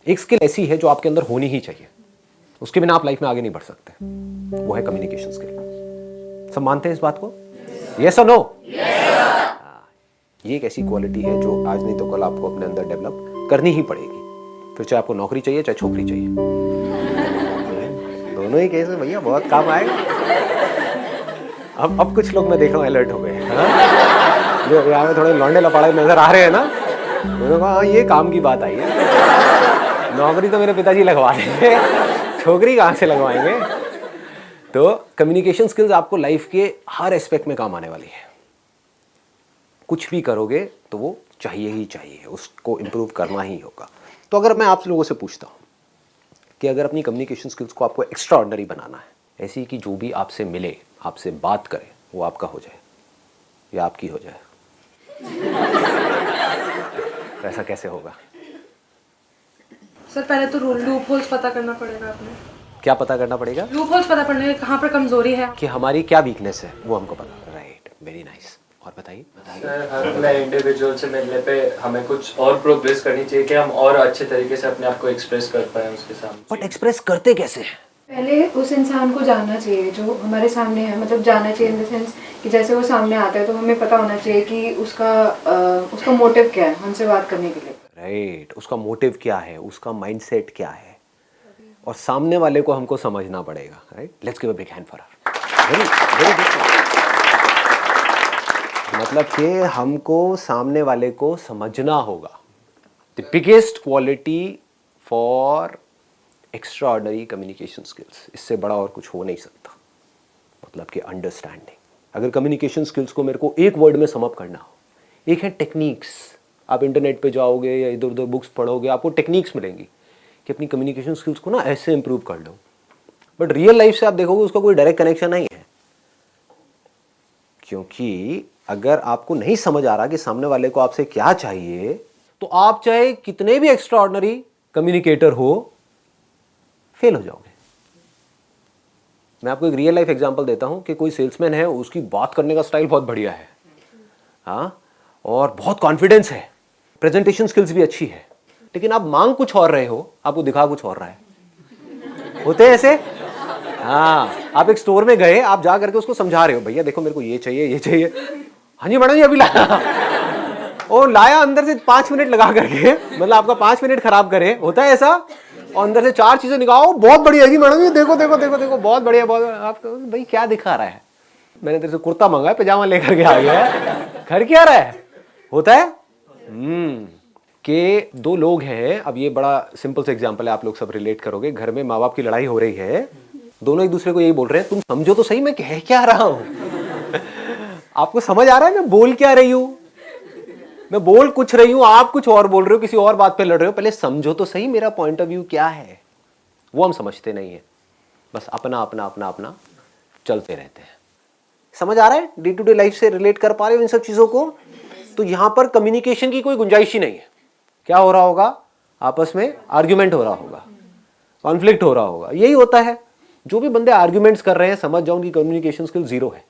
एक स्किल ऐसी है जो आपके अंदर होनी ही चाहिए, उसके बिना आप लाइफ में आगे नहीं बढ़ सकते, वो है कम्युनिकेशन स्किल। सब मानते हैं इस बात को? यस और नो? ये एक ऐसी क्वालिटी है जो आज नहीं तो कल आपको अपने अंदर डेवलप करनी ही पड़ेगी, फिर चाहे आपको नौकरी चाहिए चाहे छोकरी चाहिए, दोनों ही केस में भैया बहुत काम आएगा। अब कुछ लोग मैं देख रहा हूँ अलर्ट हो गए, जो यहाँ में थोड़े लौंडे लपाड़े नजर आ रहे हैं ना, उन्होंने कहा हाँ ये काम की बात आई है, नौकरी तो मेरे पिताजी लगवा देंगे, छोकरी कहाँ से लगवाएंगे। तो कम्युनिकेशन स्किल्स आपको लाइफ के हर एस्पेक्ट में काम आने वाली है। कुछ भी करोगे तो वो चाहिए ही चाहिए, उसको इम्प्रूव करना ही होगा। तो अगर मैं आप लोगों से पूछता हूँ कि अगर अपनी कम्युनिकेशन स्किल्स को आपको एक्स्ट्रा ऑर्डिनरी बनाना है, ऐसी कि जो भी आपसे मिले, आपसे बात करे, वो आपका हो जाए या आपकी हो जाए, तो ऐसा कैसे होगा? सर पहले तो लूप होल्स पता करना पड़ेगा अपने। क्या पता करना पड़ेगा? लूप होल्स पता करने कहाँ पर कमजोरी है, कि हमारी क्या वीकनेस है, वो हमको पता। Right, very nice. और बताइए। सर हर नए इंडिविजुअल से मिलने पे हमें कुछ और प्रोग्रेस करनी चाहिए कि हम और अच्छे तरीके से अपने आप को एक्सप्रेस कर पाए उसके सामने। बट एक्सप्रेस करते कैसे हैं? पहले उस इंसान को जानना चाहिए जो हमारे सामने है, मतलब जानना चाहिए इन द सेंस कि जैसे वो सामने आता है तो हमें पता होना चाहिए कि उसका मोटिव क्या है हमसे बात करने के लिए। राइट, उसका मोटिव क्या है, उसका माइंडसेट क्या है, और सामने वाले को हमको समझना पड़ेगा। Right, let's give a big hand for her. Very very good. मतलब कि हमको सामने वाले को समझना होगा। The biggest quality for extra ordinary communication skills, इससे बड़ा और कुछ हो नहीं सकता। मतलब कि अंडरस्टैंडिंग। अगर कम्युनिकेशन स्किल्स को मेरे को एक वर्ड में सम अप करना हो, एक है टेक्निक्स। आप इंटरनेट पे जाओगे या इधर उधर बुक्स पढ़ोगे, आपको टेक्निक्स मिलेंगी कि अपनी कम्युनिकेशन स्किल्स को ना ऐसे इंप्रूव कर लो। बट रियल लाइफ से आप देखोगे उसका कोई डायरेक्ट कनेक्शन नहीं है, क्योंकि अगर आपको नहीं समझ आ रहा कि सामने वाले को आपसे क्या चाहिए, तो आप चाहे कितने भी एक्स्ट्रा ऑर्डिनरी कम्युनिकेटर हो, फेल हो जाओगे। मैं आपको एक रियल लाइफ एग्जांपल देता हूं कि कोई सेल्समैन है, उसकी बात करने का स्टाइल बहुत बढ़िया है, हाँ, और बहुत कॉन्फिडेंस है, प्रेजेंटेशन स्किल्स भी अच्छी है, लेकिन आप मांग कुछ और रहे हो, आपको दिखा कुछ और रहा है। होते हैं ऐसे? हाँ, आप एक स्टोर में गए, आप जा करके उसको समझा रहे हो, भैया देखो मेरे को ये चाहिए ये चाहिए। हाँ जी मैडम जी अभी लाया, और लाया अंदर से 5 मिनट लगा करके, मतलब आपका 5 मिनट खराब करे। होता है ऐसा? और अंदर से 4 चीजें निकालो, बहुत बढ़िया जी मैडम जी, देखो देखो देखो देखो बहुत बढ़िया बहुत। आपको भाई क्या दिखा रहा है? मैंने तेरे से कुर्ता मंगा है, पजामा लेकर के आ गया है, घर क्या रहा है? होता है कि 2 लोग हैं, अब ये बड़ा सिंपल सा एग्जांपल है, आप लोग सब रिलेट करोगे। घर में माँ बाप की लड़ाई हो रही है, दोनों एक दूसरे को यही बोल रहे हैं, तुम समझो तो सही मैं कह क्या रहा हूं। आपको समझ आ रहा है मैं बोल क्या रही हूं? मैं बोल कुछ रही हूं, आप कुछ और बोल रहे हो, किसी और बात पे लड़ रहे हो। पहले समझो तो सही मेरा पॉइंट ऑफ व्यू क्या है। वो हम समझते नहीं है, बस अपना अपना अपना अपना चलते रहते हैं। समझ आ रहा है? डे टू डे लाइफ से रिलेट कर पा रहे हो इन सब चीजों को? तो यहां पर कम्युनिकेशन की कोई गुंजाइश ही नहीं है। क्या हो रहा होगा? आपस में आर्ग्यूमेंट हो रहा होगा, कॉन्फ्लिक्ट हो रहा होगा। यही होता है। जो भी बंदे आर्ग्यूमेंट्स कर रहे हैं, समझ जाओ उनकी कम्युनिकेशन स्किल 0 है।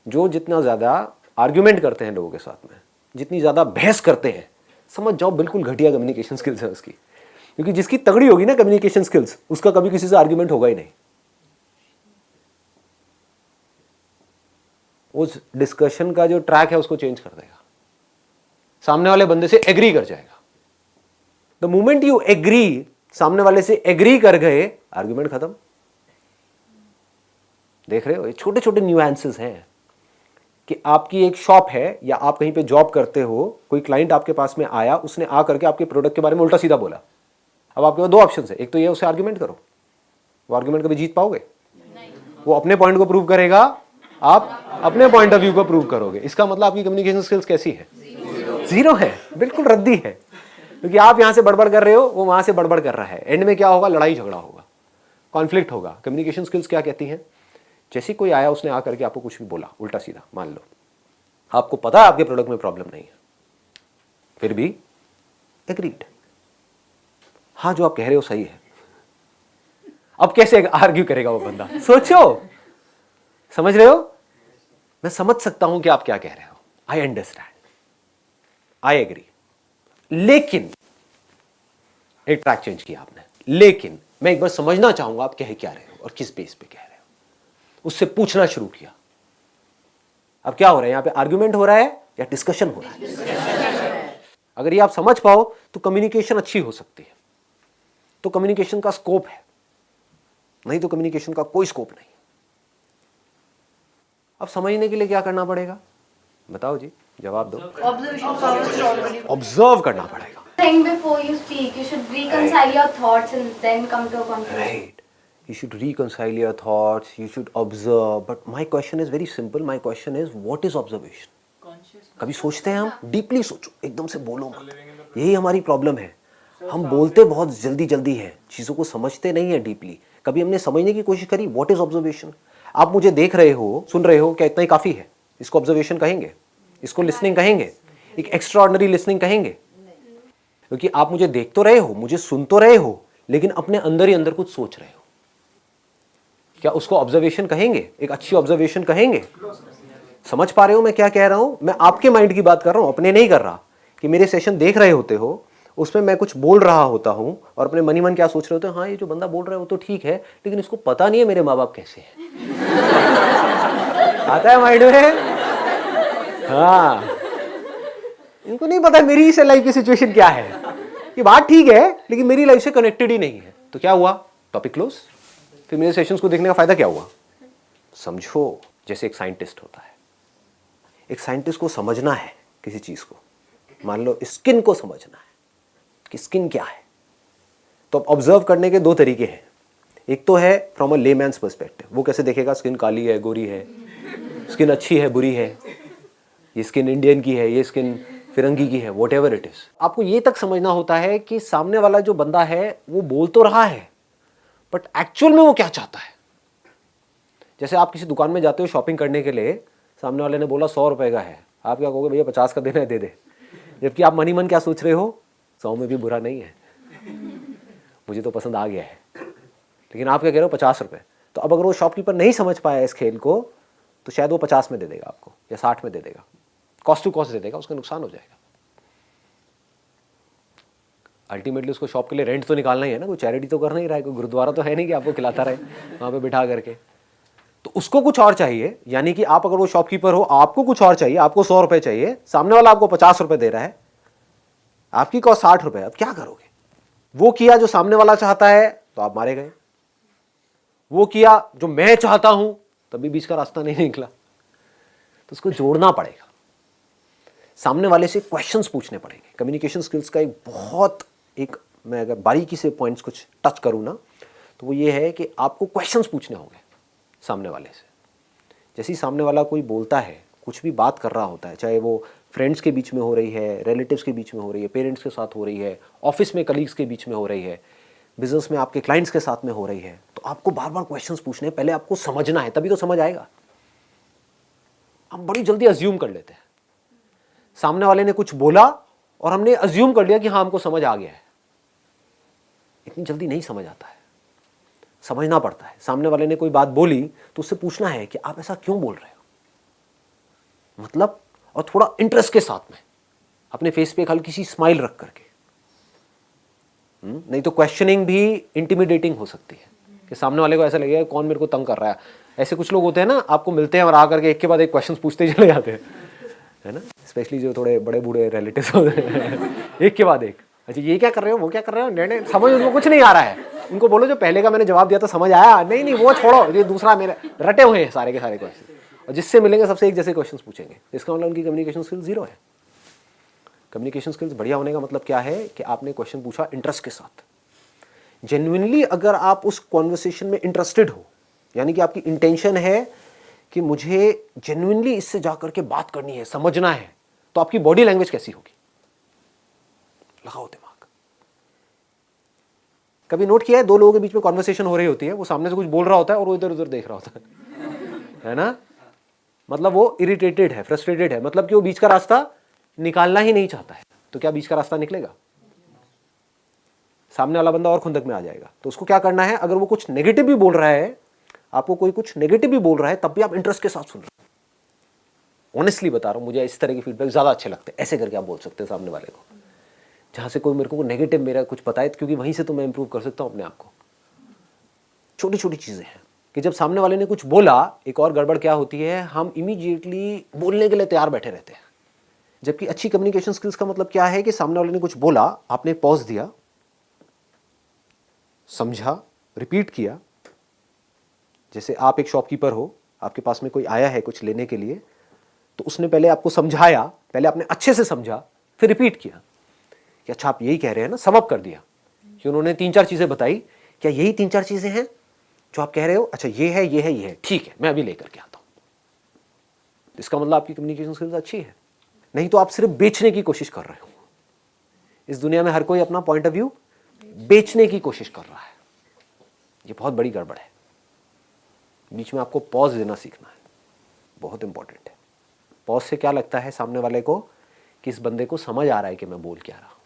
जो जितना ज्यादा आर्ग्यूमेंट करते हैं लोगों के साथ में, जितनी ज्यादा बहस करते हैं, समझ जाओ बिल्कुल घटिया कम्युनिकेशन स्किल्स है उसकी। क्योंकि जिसकी तगड़ी होगी ना कम्युनिकेशन स्किल्स, उसका कभी किसी से आर्ग्यूमेंट होगा ही नहीं। उस डिस्कशन का जो ट्रैक है उसको चेंज कर देगा, सामने वाले बंदे से एग्री कर जाएगा। द मोमेंट यू एग्री, सामने वाले से एग्री कर गए, आर्ग्यूमेंट खत्म। देख रहे हो, ये छोटे छोटे न्यूएंसेस हैं कि आपकी एक शॉप है या आप कहीं पे जॉब करते हो, कोई क्लाइंट आपके पास में आया, उसने आ करके आपके प्रोडक्ट के बारे में उल्टा सीधा बोला। अब आपके पास 2 ऑप्शन है, एक तो ये उससे आर्ग्यूमेंट करो, वो आर्ग्यूमेंट कभी जीत पाओगे? वो अपने पॉइंट को प्रूव करेगा, आप अपने पॉइंट ऑफ व्यू को प्रूव करोगे। इसका मतलब आपकी कम्युनिकेशन स्किल्स कैसी है? 0 है, बिल्कुल रद्दी है। क्योंकि आप यहां से बड़बड़ कर रहे हो, वो वहां से बड़बड़ कर रहा है। एंड में क्या होगा? लड़ाई झगड़ा होगा, कॉन्फ्लिक्ट होगा। कम्युनिकेशन स्किल्स क्या कहती हैं? जैसे कोई आया, उसने आकर के आपको कुछ भी बोला उल्टा सीधा, मान लो आपको पता है आपके प्रोडक्ट में प्रॉब्लम नहीं है, फिर भी एग्रीड, हाँ जो आप कह रहे हो सही है। अब कैसे आर्ग्यू करेगा वो बंदा? सोचो, समझ रहे हो? मैं समझ सकता हूं कि आप क्या कह रहे हो, आई अंडरस्टैंड, आई एग्री, लेकिन एक ट्रैक चेंज किया आपने, लेकिन मैं एक बार समझना चाहूंगा आप कह क्या रहे हो और किस बेस पे कह रहे हो। उससे पूछना शुरू किया। अब क्या हो रहा है यहां पे, आर्ग्यूमेंट हो रहा है या डिस्कशन हो रहा है? अगर ये आप समझ पाओ तो कम्युनिकेशन अच्छी हो सकती है, तो कम्युनिकेशन का स्कोप है, नहीं तो कम्युनिकेशन का कोई स्कोप नहीं। अब समझने के लिए क्या करना पड़ेगा, बताओ जी, जवाब दो। ऑब्जर्व करना पड़ेगा। Think before you speak. You should reconcile your thoughts and then come to a conclusion. Right. You should reconcile your thoughts. You should observe. But my question is very simple. My question is, what is observation? कभी सोचते हैं हम? Deeply सोचो, एकदम से बोलो मत। यही हमारी प्रॉब्लम है। हम बोलते बहुत जल्दी जल्दी हैं, चीज़ों को समझते नहीं है डीपली। कभी हमने समझने की कोशिश करी, व्हाट इज ऑब्जर्वेशन? आप मुझे देख रहे हो, सुन रहे हो, क्या इतना ही काफ़ी है? इसको ऑब्जर्वेशन कहेंगे? इसको लिसनिंग कहेंगे? एक एक्स्ट्रा ऑर्डिनरी लिसनिंग कहेंगे? क्योंकि आप मुझे देख तो रहे हो, मुझे सुन तो रहे हो, लेकिन अपने अंदर ही अंदर कुछ सोच रहे हो। क्या उसको ऑब्जर्वेशन कहेंगे? एक अच्छी ऑब्जर्वेशन कहेंगे? समझ पा रहे हो मैं क्या कह रहा हूं? मैं आपके माइंड की बात कर रहा हूं, अपने नहीं कर रहा। कि मेरे सेशन देख रहे होते हो, उसमें मैं कुछ बोल रहा होता हूं और अपने मन ही मन क्या सोच रहे होते हो, हाँ ये जो बंदा बोल रहा है वो तो ठीक है, लेकिन इसको पता नहीं है मेरे माँ बाप कैसे हैं। आता है माइंड में? हाँ, इनको नहीं पता मेरी इस लाइफ की सिचुएशन क्या है। ये बात ठीक है, लेकिन मेरी लाइफ से कनेक्टेड ही नहीं है। तो क्या हुआ? Topic close. फिर मेरे सेशंस को देखने का फायदा क्या हुआ? समझो, जैसे एक साइंटिस्ट होता है, एक साइंटिस्ट को समझना है किसी चीज को, मान लो स्किन को समझना है कि स्किन क्या है, तो अब ऑब्जर्व करने के दो तरीके हैं। एक तो है फ्रॉम अ लेमैन्स पर्सपेक्टिव, वो कैसे देखेगा स्किन काली है, गोरी है, स्किन अच्छी है, बुरी है, ये स्किन इंडियन की है, ये स्किन फिरंगी की है, वॉट एवर इट इज। आपको ये तक समझना होता है कि सामने वाला जो बंदा है वो बोल तो रहा है, बट एक्चुअल में वो क्या चाहता है। जैसे आप किसी दुकान में जाते हो शॉपिंग करने के लिए, सामने वाले ने बोला 100 रुपए का है, आप क्या कहोगे? भैया 50 का देना है, दे दे। जबकि आप मन ही मन क्या सोच रहे हो? 100 में भी बुरा नहीं है, मुझे तो पसंद आ गया है, लेकिन आप क्या कह रहे हो? 50 रुपए। तो अब अगर वो शॉपकीपर नहीं समझ पाया इस खेल को, तो शायद वो 50 में दे देगा आपको या 60 में दे देगा, कॉस्ट टू कॉस्ट दे देगा, उसका नुकसान हो जाएगा। अल्टीमेटली उसको शॉप के लिए रेंट तो निकालना ही है ना, कोई चैरिटी तो कर नहीं रहा है, कोई गुरुद्वारा तो है नहीं कि आपको खिलाता रहे वहाँ पे बिठा करके। तो उसको कुछ और चाहिए, यानी कि आप अगर वो शॉपकीपर हो, आपको कुछ और चाहिए, आपको 100 रुपए चाहिए, सामने वाला आपको 50 रुपए दे रहा है, आपकी कॉस्ट 60 रुपए। अब क्या करोगे? वो किया जो सामने वाला चाहता है तो आप मारे गए, वो किया जो मैं चाहता हूं तभी बीच का रास्ता नहीं निकला। तो उसको जोड़ना पड़ेगा, सामने वाले से क्वेश्चंस पूछने पड़ेंगे। कम्युनिकेशन स्किल्स का एक बहुत मैं अगर बारीकी से पॉइंट्स कुछ टच करूं ना, तो वो ये है कि आपको क्वेश्चंस पूछने होंगे सामने वाले से। जैसे ही सामने वाला कोई बोलता है, कुछ भी बात कर रहा होता है, चाहे वो फ्रेंड्स के बीच में हो रही है, रिलेटिव्स के बीच में हो रही है, पेरेंट्स के साथ हो रही है, ऑफिस में कलीग्स के बीच में हो रही है, बिजनेस में आपके क्लाइंट्स के साथ में हो रही है, तो आपको बार बार क्वेश्चंस पूछने हैं। पहले आपको समझना है, तभी तो समझ आएगा। हम बड़ी जल्दी अज्यूम कर लेते हैं, सामने वाले ने कुछ बोला और हमने अज्यूम कर लिया कि हाँ हमको समझ आ गया है। इतनी जल्दी नहीं समझ आता है, समझना पड़ता है। सामने वाले ने कोई बात बोली तो उससे पूछना है कि आप ऐसा क्यों बोल रहे हो, मतलब, और थोड़ा इंटरेस्ट के साथ में अपने फेस पे एक हल्की सी स्माइल रख करके। नहीं तो क्वेश्चनिंग भी इंटिमिडेटिंग हो सकती है कि सामने वाले को ऐसा लगेगा कौन मेरे को तंग कर रहा है। ऐसे कुछ लोग होते हैं ना, आपको मिलते हैं और आकर के एक के बाद एक क्वेश्चन पूछते चले जाते हैं, है ना, स्पेशली जो थोड़े बड़े बूढ़े रिलेटिव्स होते हैं, एक के बाद एक, अच्छा ये क्या कर रहे हो, वो क्या कर रहे हो, नहीं समझ उनको कुछ नहीं आ रहा है। उनको बोलो जो पहले का मैंने जवाब दिया था समझ आया, नहीं वो छोड़ो, ये दूसरा मेरे रटे हुए हैं सारे के सारे क्वेश्चन, और जिससे मिलेंगे सबसे एक जैसे क्वेश्चन पूछेंगे। इसका मतलब उनकी कम्युनिकेशन स्किल 0 है। कम्युनिकेशन स्किल्स बढ़िया होने का मतलब क्या है कि आपने क्वेश्चन पूछा इंटरेस्ट के साथ, जेन्युइनली। अगर आप उस कॉन्वर्सेशन में इंटरेस्टेड हो, यानी कि आपकी इंटेंशन है कि मुझे जेन्युइनली इससे जाकर के बात करनी है, समझना है, तो आपकी बॉडी लैंग्वेज कैसी होगी? लगाओ दिमाग। कभी नोट किया है, दो लोगों के बीच में कॉन्वर्सेशन हो रही होती है, वो सामने से कुछ बोल रहा होता है और वो इधर उधर देख रहा होता है ना, मतलब वो इरिटेटेड है, फ्रस्ट्रेटेड है, मतलब कि वो बीच का रास्ता निकालना ही नहीं चाहता है। तो क्या बीच का रास्ता निकलेगा? सामने वाला बंदा और खुंदक में आ जाएगा। तो उसको क्या करना है, अगर वो कुछ नेगेटिव भी बोल रहा है, आपको कोई कुछ नेगेटिव भी बोल रहा है, तब भी आप इंटरेस्ट के साथ सुन रहे हो। ऑनेस्टली बता रहा हूं, मुझे इस तरह के फीडबैक ज्यादा अच्छे लगते हैं। ऐसे करके आप बोल सकते हैं सामने वाले को, जहाँ से कोई मेरे को नेगेटिव मेरा कुछ बताए, क्योंकि वहीं से तो मैं इंप्रूव कर सकता हूँ अपने आप को। छोटी छोटी चीज़ें हैं कि जब सामने वाले ने कुछ बोला, एक और गड़बड़ क्या होती है, हम इमीडिएटली बोलने के लिए तैयार बैठे रहते हैं। जबकि अच्छी कम्युनिकेशन स्किल्स का मतलब क्या है कि सामने वाले ने कुछ बोला, आपने पॉज दिया, समझा, रिपीट किया। जैसे आप एक शॉपकीपर हो, आपके पास में कोई आया है कुछ लेने के लिए, तो उसने पहले आपको समझाया, पहले आपने अच्छे से समझा, फिर रिपीट किया कि अच्छा आप यही कह रहे हैं ना, सम अप कर दिया कि उन्होंने 3-4 चीज़ें बताई, क्या यही 3-4 चीज़ें हैं जो आप कह रहे हो? अच्छा ये है, ये है, ये है, ठीक है, मैं अभी लेकर के आता हूँ। इसका मतलब आपकी कम्युनिकेशन स्किल्स अच्छी है। नहीं तो आप सिर्फ बेचने की कोशिश कर रहे हो। इस दुनिया में हर कोई अपना पॉइंट ऑफ व्यू बेचने की कोशिश कर रहा है। ये बहुत बड़ी गड़बड़ है। बीच में आपको पॉज देना सीखना है, बहुत इंपॉर्टेंट है। पॉज से क्या लगता है सामने वाले को कि इस बंदे को समझ आ रहा है कि मैं बोल क्या रहा हूं।